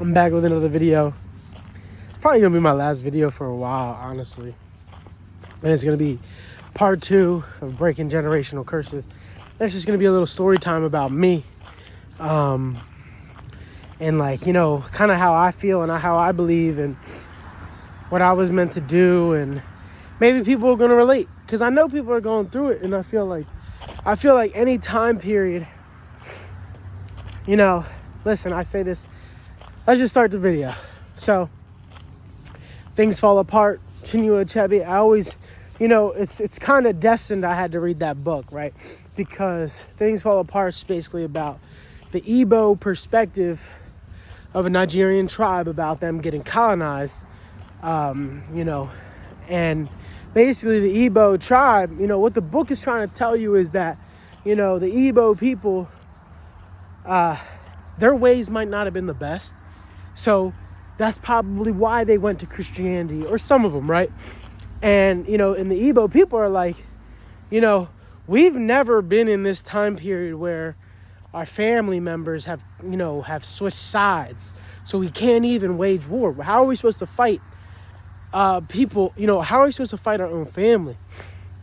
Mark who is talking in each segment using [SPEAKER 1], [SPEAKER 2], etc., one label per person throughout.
[SPEAKER 1] I'm back with another video. It's probably gonna be my last video for a while, honestly. And it's gonna be part 2 of breaking generational curses. That's just gonna be a little story time about me. And like, you know, kind of how I feel and how I believe and what I was meant to do, and maybe people are gonna relate because I know people are going through it, and I feel like any time period, you know, listen, I say this, let's just start the video. So, Things Fall Apart, Chinua Achebe. I always, you know, it's kind of destined I had to read that book, right? Because Things Fall Apart is basically about the Igbo perspective of a Nigerian tribe about them getting colonized, you know, and basically the Igbo tribe, you know, what the book is trying to tell you is that, you know, the Igbo people, their ways might not have been the best. So that's probably why they went to Christianity, or some of them, right? And, you know, and the Igbo people are like, you know, we've never been in this time period where our family members have, you know, have switched sides. So we can't even wage war. How are we supposed to fight people? You know, how are we supposed to fight our own family?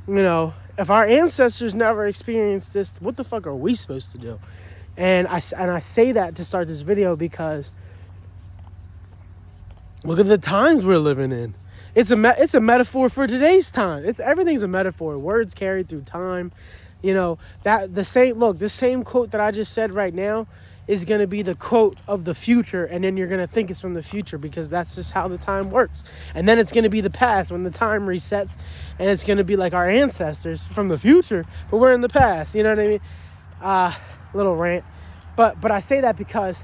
[SPEAKER 1] You know, if our ancestors never experienced this, what the fuck are we supposed to do? And I say that to start this video because look at the times we're living in. It's a metaphor for today's time. Everything's a metaphor. Words carried through time. You know, the same quote that I just said right now is going to be the quote of the future, and then you're going to think it's from the future because that's just how the time works. And then it's going to be the past when the time resets, and it's going to be like our ancestors from the future, but we're in the past. You know what I mean? Little rant. But I say that because,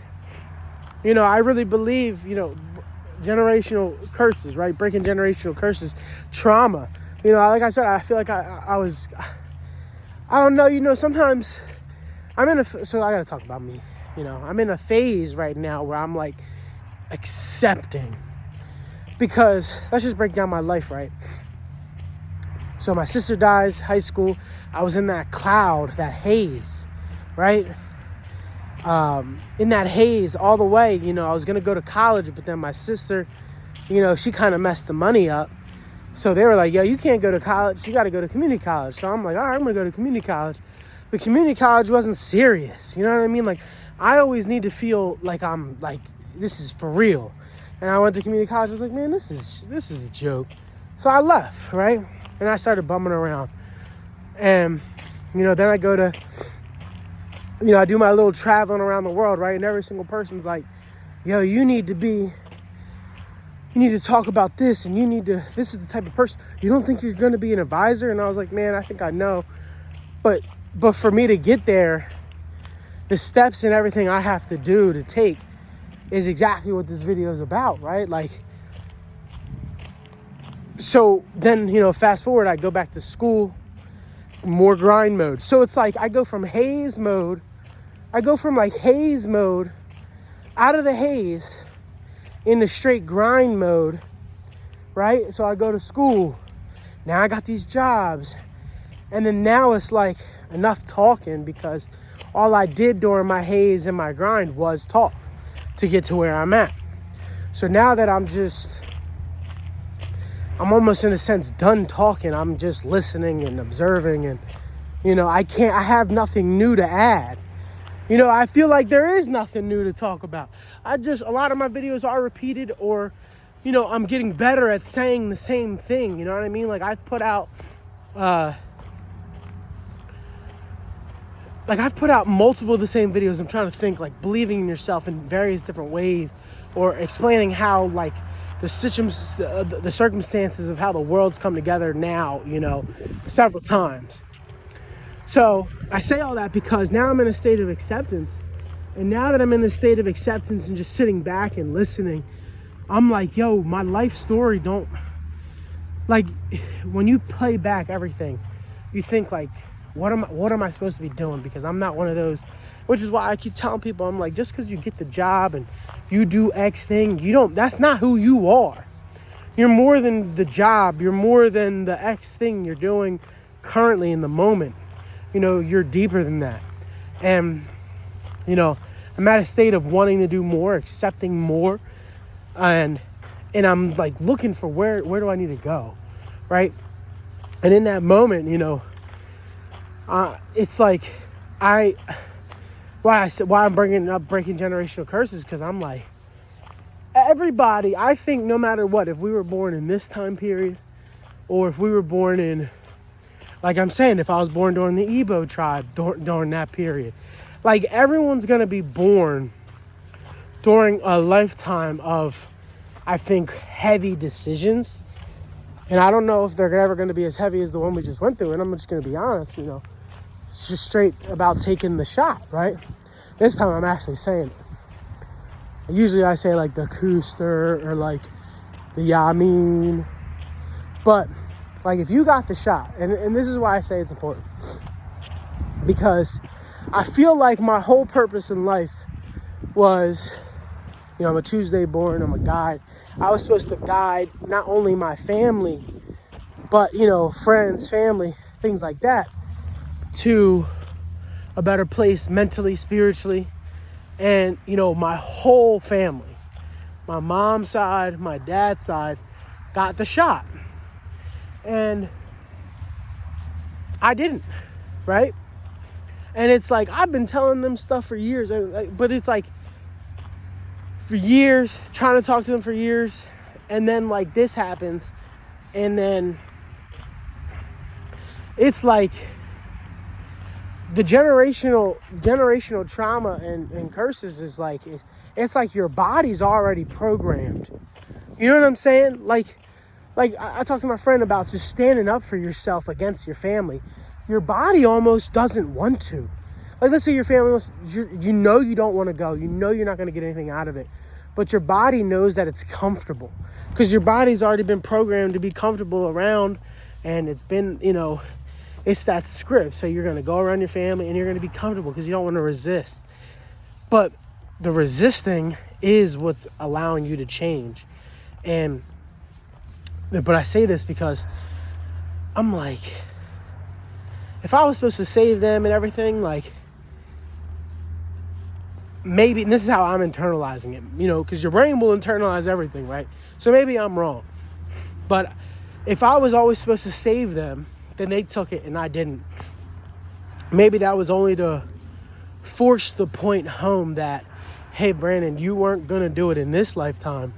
[SPEAKER 1] you know, I really believe, you know, generational curses, right? Breaking generational curses, trauma. You know, like I said, I feel like I don't know, you know, sometimes so I got to talk about me. You know, I'm in a phase right now where I'm like accepting, because let's just break down my life, right? So my sister dies, high school. I was in that cloud, that haze, right? In that haze all the way, you know, I was going to go to college, but then my sister, you know, she kind of messed the money up. So they were like, yo, you can't go to college. You got to go to community college. So I'm like, all right, I'm going to go to community college. But community college wasn't serious. You know what I mean? Like, I always need to feel like I'm like, this is for real. And I went to community college. I was like, man, this is a joke. So I left, right? And I started bumming around. And, you know, then I go to, you know, I do my little traveling around the world, right? And every single person's like, yo, you need to talk about this, and this is the type of person, you don't think you're going to be an advisor? And I was like, man, I think I know. But for me to get there, the steps and everything I have to do to take is exactly what this video is about, right? Like, so then, you know, fast forward, I go back to school, more grind mode. So it's like I go from like haze mode, out of the haze into straight grind mode, right? So I go to school. Now I got these jobs. And then now it's like enough talking, because all I did during my haze and my grind was talk to get to where I'm at. So now that I'm almost in a sense done talking, I'm just listening and observing, and, you know, I have nothing new to add. You know, I feel like there is nothing new to talk about. A lot of my videos are repeated, or, you know, I'm getting better at saying the same thing. You know what I mean? Like, I've put out multiple of the same videos. I'm trying to think, like, believing in yourself in various different ways, or explaining how, like, the circumstances of how the world's come together now, you know, several times. So I say all that because now I'm in a state of acceptance. And now that I'm in this state of acceptance and just sitting back and listening, I'm like, yo, my life story like, when you play back everything, you think like, what am I supposed to be doing? Because I'm not one of those, which is why I keep telling people, I'm like, just because you get the job and you do X thing, that's not who you are. You're more than the job. You're more than the X thing you're doing currently in the moment. You know, you're deeper than that. And, you know, I'm at a state of wanting to do more, accepting more, and I'm like looking for where do I need to go, right? And in that moment, it's like why I'm bringing up breaking generational curses, because I'm like, everybody, I think no matter what, if we were born in this time period, or if we were born in, like I'm saying, if I was born during the Igbo tribe during that period, like everyone's going to be born during a lifetime of, I think, heavy decisions. And I don't know if they're ever going to be as heavy as the one we just went through. And I'm just going to be honest, it's just straight about taking the shot, right? This time I'm actually saying it. Usually I say like the Kuster or like the Yamin. But like if you got the shot, and this is why I say it's important. Because I feel like my whole purpose in life was, I'm a Tuesday born, I'm a guide. I was supposed to guide not only my family, but, friends, family, things like that, to a better place mentally, spiritually, and, my whole family, my mom's side, my dad's side, got the shot. And I didn't, right? And it's like, I've been telling them stuff for years, but it's like, for years, trying to talk to them for years, and then like this happens, and then it's like the generational trauma and curses is like, it's like your body's already programmed. You know what I'm saying? Like I talked to my friend about just standing up for yourself against your family. Your body almost doesn't want to. Like, let's say your family wants, you don't want to go. You know you're not going to get anything out of it. But your body knows that it's comfortable. Because your body's already been programmed to be comfortable around. And it's been, it's that script. So you're going to go around your family and you're going to be comfortable because you don't want to resist. But the resisting is what's allowing you to change. But I say this because I'm like, if I was supposed to save them and everything, like, maybe, and this is how I'm internalizing it, because your brain will internalize everything, right? So maybe I'm wrong. But if I was always supposed to save them, then they took it and I didn't. Maybe that was only to force the point home that, hey, Brandon, you weren't going to do it in this lifetime.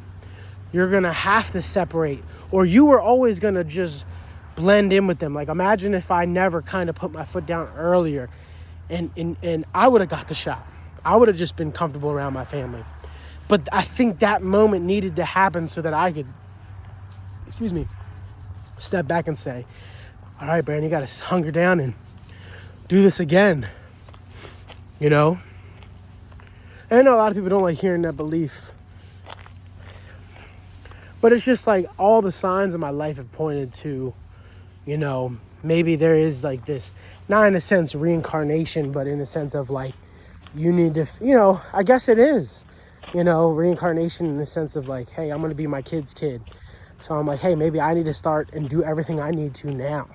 [SPEAKER 1] You're going to have to separate, or you were always going to just blend in with them. Like, imagine if I never kind of put my foot down earlier and I would have got the shot. I would have just been comfortable around my family. But I think that moment needed to happen so that I could, step back and say, all right, Brandon, you got to hunker down and do this again. And I know a lot of people don't like hearing that belief. But it's just like all the signs in my life have pointed to, maybe there is like this, not in a sense reincarnation, but in a sense of like, you need to, I guess it is, reincarnation in the sense of like, hey, I'm going to be my kid's kid. So I'm like, hey, maybe I need to start and do everything I need to now.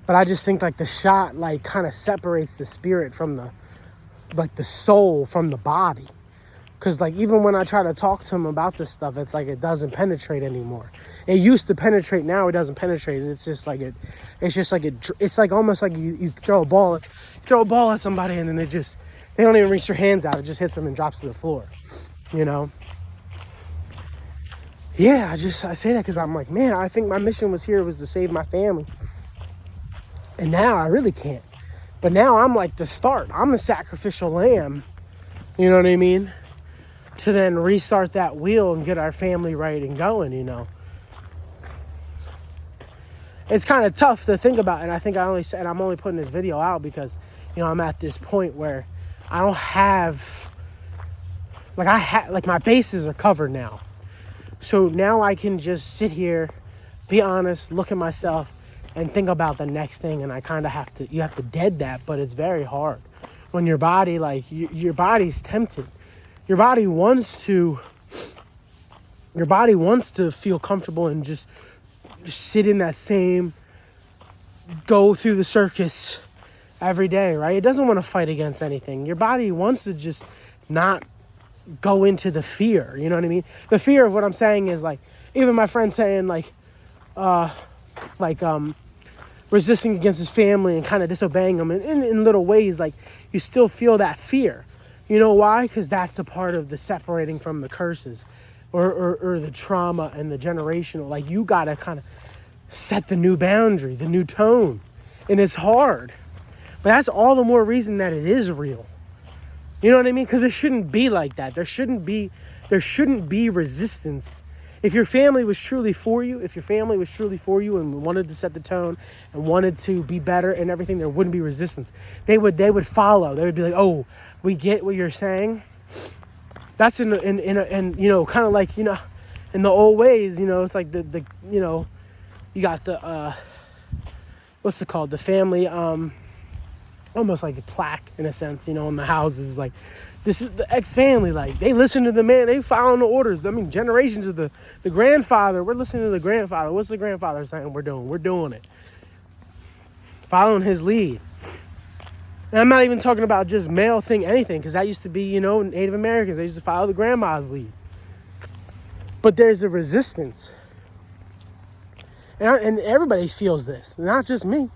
[SPEAKER 1] But I just think like the shot like kind of separates the spirit from the soul from the body. Because, like, even when I try to talk to him about this stuff, it's like it doesn't penetrate anymore. It used to penetrate. Now it doesn't penetrate. It's just like it's like almost like you throw a ball. Throw a ball at somebody and then they don't even reach their hands out. It just hits them and drops to the floor, Yeah, I say that because I'm like, man, I think my mission was to save my family. And now I really can't. But now I'm like the start. I'm the sacrificial lamb. You know what I mean? To then restart that wheel and get our family right and going, It's kind of tough to think about, and I think I'm only putting this video out because, I'm at this point where I don't have, like my bases are covered now. So now I can just sit here, be honest, look at myself, and think about the next thing, and I kind of you have to dead that, but it's very hard. When your body, your body's tempted. Your body wants to feel comfortable and just sit in that same, go through the circus every day, right? It doesn't want to fight against anything. Your body wants to just not go into the fear. You know what I mean? The fear of what I'm saying is like, even my friend saying like resisting against his family and kind of disobeying them in little ways, like you still feel that fear. You know why? Because that's a part of the separating from the curses or the trauma and the generational. Like you got to kind of set the new boundary, the new tone. And it's hard. But that's all the more reason that it is real. You know what I mean? Because it shouldn't be like that. There shouldn't be resistance. If your family was truly for you, and wanted to set the tone and wanted to be better and everything, there wouldn't be resistance. They would follow. They would be like, oh, we get what you're saying. That's in you know, kind of like, you know, in the old ways, you know, it's like the you know, you got the what's it called? The family almost like a plaque in a sense, you know, in the houses, like this is the ex-family, like they listen to the man, they following the orders. I mean, generations of the grandfather, we're listening to the grandfather. What's the grandfather saying we're doing it. Following his lead. And I'm not even talking about just male thing, anything, because that used to be, you know, Native Americans. They used to follow the grandma's lead. But there's a resistance. And everybody feels this, not just me.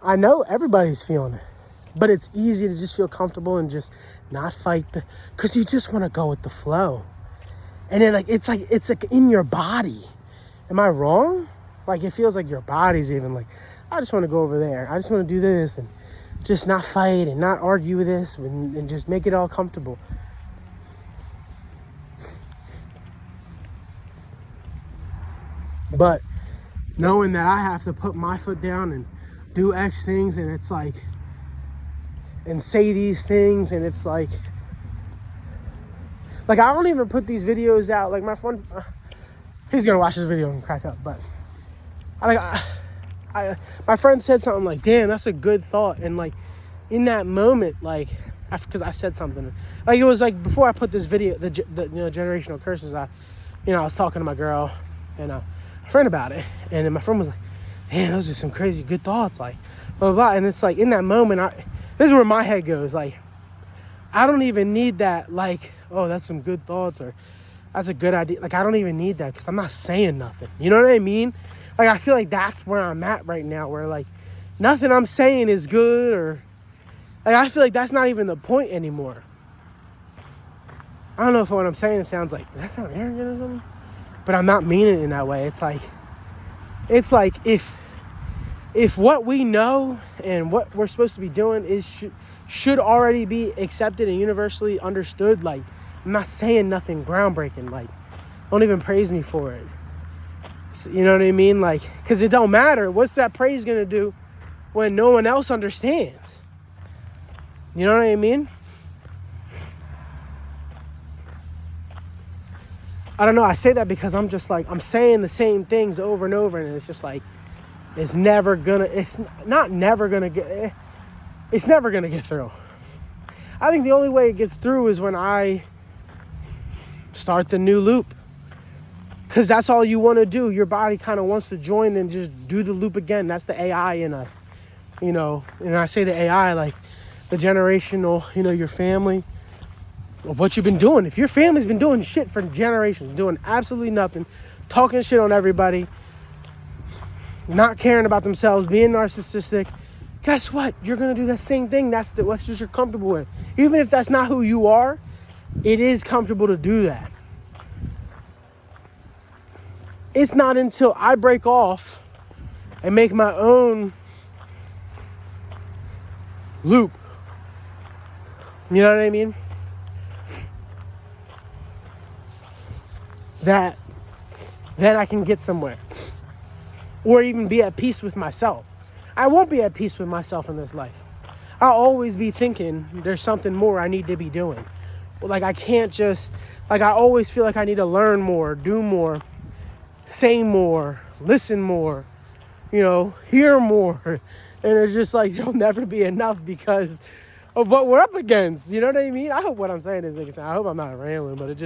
[SPEAKER 1] I know everybody's feeling it. But it's easy to just feel comfortable and just not fight because you just want to go with the flow. And then it's like in your body. Am I wrong? Like it feels like your body's even like, I just want to go over there. I just want to do this and just not fight and not argue with this and just make it all comfortable. But knowing that I have to put my foot down and do X things, and it's like, and say these things, and it's like I don't even put these videos out. Like my friend, he's gonna watch this video and crack up, but my friend said something like, damn, that's a good thought. And like in that moment, like because I said something, like it was like before I put this video, the you know, generational curses, I was talking to my girl and a friend about it, and then my friend was like, man, those are some crazy good thoughts, like blah blah blah. And it's like in that moment, this is where my head goes. Like, I don't even need that. Like, oh, that's some good thoughts, or that's a good idea. Like, I don't even need that because I'm not saying nothing. You know what I mean? Like, I feel like that's where I'm at right now, where like nothing I'm saying is good, or like I feel like that's not even the point anymore. I don't know if what I'm saying sounds like, does that sound arrogant or something? But I'm not meaning it in that way. It's like if what we know and what we're supposed to be doing should already be accepted and universally understood, like I'm not saying nothing groundbreaking, like don't even praise me for it. So, you know what I mean? Like, because it don't matter. What's that praise gonna do when no one else understands? You know what I mean? I don't know. I say that because I'm just like, I'm saying the same things over and over, and it's just like, it's never gonna get through. I think the only way it gets through is when I start the new loop. Because that's all you want to do. Your body kind of wants to join and just do the loop again. That's the AI in us, you know. And I say the AI, like the generational, you know, your family, of what you've been doing. If your family's been doing shit for generations, doing absolutely nothing, talking shit on everybody, not caring about themselves, being narcissistic, guess what? You're going to do that same thing. That's what you're comfortable with. Even if that's not who you are, it is comfortable to do that. It's not until I break off and make my own loop, you know what I mean, that then I can get somewhere. Or even be at peace with myself. I won't be at peace with myself in this life. I'll always be thinking there's something more I need to be doing. Like I can't just, like I always feel like I need to learn more, do more, say more, listen more, you know, hear more. And it's just like, there'll never be enough because of what we're up against. You know what I mean? I hope what I'm saying is making sense. I hope I'm not rambling, but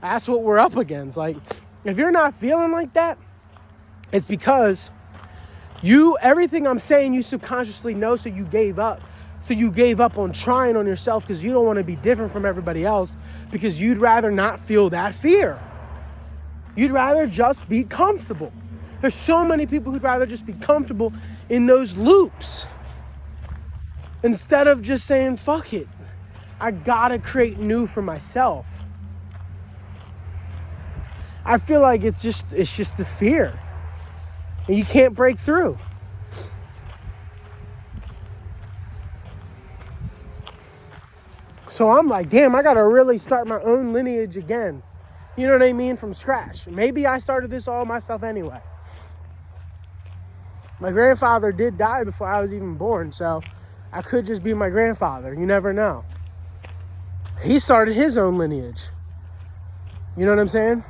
[SPEAKER 1] that's what we're up against. Like, if you're not feeling like that, it's because Everything I'm saying you subconsciously know, so you gave up. So you gave up on trying on yourself because you don't want to be different from everybody else, because you'd rather not feel that fear. You'd rather just be comfortable. There's so many people who'd rather just be comfortable in those loops instead of just saying, fuck it. I gotta create new for myself. I feel like it's just the fear. And you can't break through. So I'm like, damn, I gotta really start my own lineage again. You know what I mean? From scratch. Maybe I started this all myself anyway. My grandfather did die before I was even born, so I could just be my grandfather. You never know. He started his own lineage. You know what I'm saying?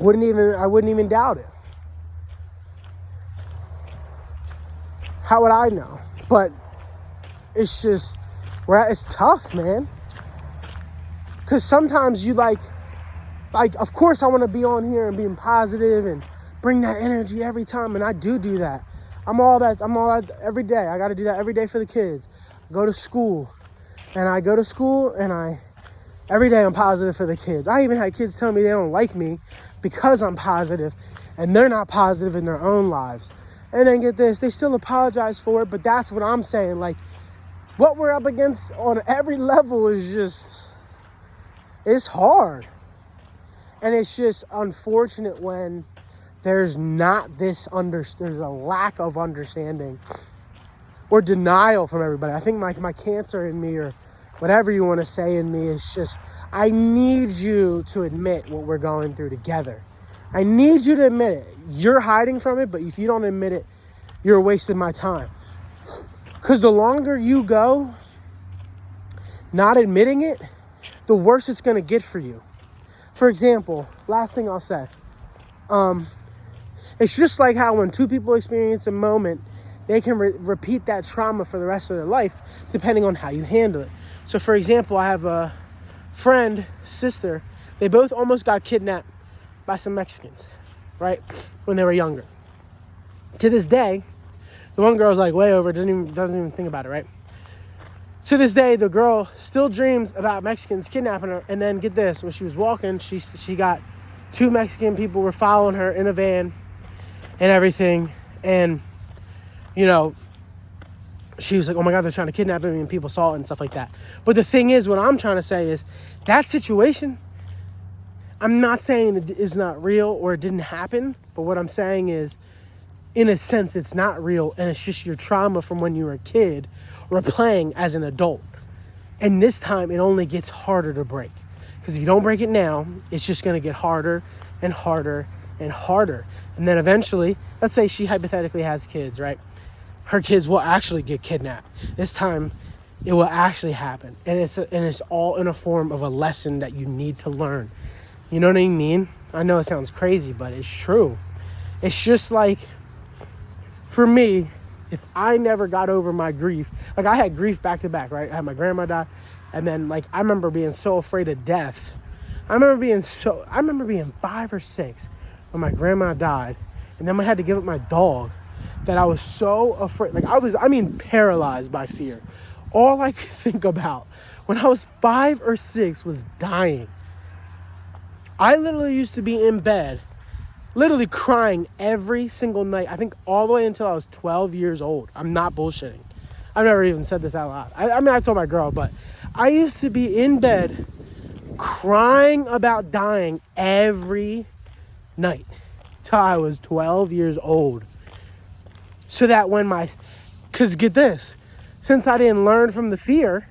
[SPEAKER 1] I wouldn't even doubt it. How would I know? But it's just, it's tough, man. Because sometimes you like, of course I want to be on here and being positive and bring that energy every time. And I do that. I'm all that every day. I got to do that every day for the kids. Go to school. And I go to school and every day I'm positive for the kids. I even had kids tell me they don't like me because I'm positive and they're not positive in their own lives. And then get this, they still apologize for it, but that's what I'm saying. Like, what we're up against on every level is just, it's hard. And it's just unfortunate when there's not there's a lack of understanding or denial from everybody. I think my cancer in me, or whatever you want to say in me, is just, I need you to admit what we're going through together. I need you to admit it. You're hiding from it, but if you don't admit it, you're wasting my time. Because the longer you go not admitting it, the worse it's going to get for you. For example, last thing I'll say. It's just like how when two people experience a moment, they can repeat that trauma for the rest of their life, depending on how you handle it. So, for example, I have a friend, sister. They both almost got kidnapped by some Mexicans, right, when they were younger. To this day, the one girl's like way over, doesn't even think about it, right? To this day, the girl still dreams about Mexicans kidnapping her. And then get this, when she was walking, she got two Mexican people were following her in a van and everything. And, you know, she was like, oh my God, they're trying to kidnap me, and people saw it and stuff like that. But the thing is, what I'm trying to say is that situation, I'm not saying it is not real or it didn't happen, but what I'm saying is, in a sense, it's not real, and it's just your trauma from when you were a kid replaying as an adult. And this time, it only gets harder to break. Because if you don't break it now, it's just going to get harder and harder and harder. And then eventually, let's say she hypothetically has kids, right? Her kids will actually get kidnapped. This time, it will actually happen. And it's all in a form of a lesson that you need to learn. You know what I mean? I know it sounds crazy, but it's true. It's just like, for me, if I never got over my grief, like I had grief back to back, right? I had my grandma die, and then like I remember being so afraid of death. I remember being 5 or 6 when my grandma died, and then I had to give up my dog, that I was so afraid. Like I was paralyzed by fear. All I could think about when I was 5 or 6 was dying. I literally used to be in bed, literally crying every single night. I think all the way until I was 12 years old. I'm not bullshitting. I've never even said this out loud. I mean, I told my girl, but I used to be in bed crying about dying every night till I was 12 years old. So that because get this, since I didn't learn from the fear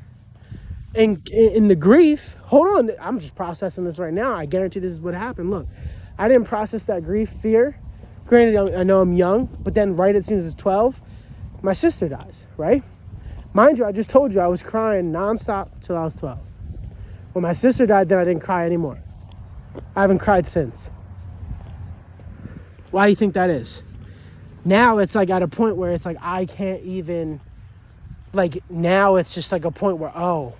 [SPEAKER 1] and in the grief, hold on, I'm just processing this right now. I guarantee this is what happened. Look, I didn't process that grief, fear. Granted, I know I'm young, but then right as soon as it's 12, my sister dies, right? Mind you, I just told you I was crying nonstop till I was 12. When my sister died, then I didn't cry anymore. I haven't cried since. Why do you think that is? Now it's like at a point where it's like I can't even, like now it's just like a point where, oh,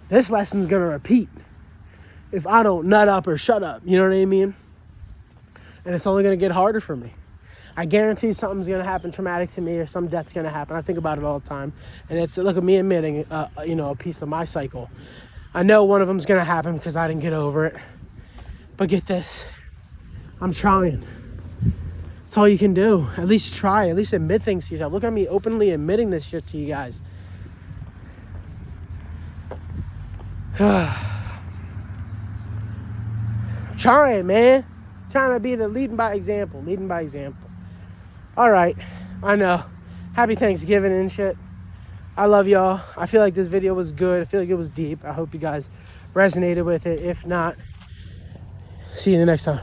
[SPEAKER 1] this lesson's gonna repeat if I don't nut up or shut up. You know what I mean? And it's only going to get harder for me. I guarantee something's going to happen traumatic to me, or some death's going to happen. I think about it all the time. And it's, look at me admitting, a piece of my cycle. I know one of them's going to happen because I didn't get over it. But get this. I'm trying. That's all you can do. At least try. At least admit things to yourself. Look at me openly admitting this shit to you guys. Trying, man. Trying to be the leading by example. All right. I know. Happy Thanksgiving and shit. I love y'all. I feel like this video was good. I feel like it was deep. I hope you guys resonated with it. If not, see you the next time.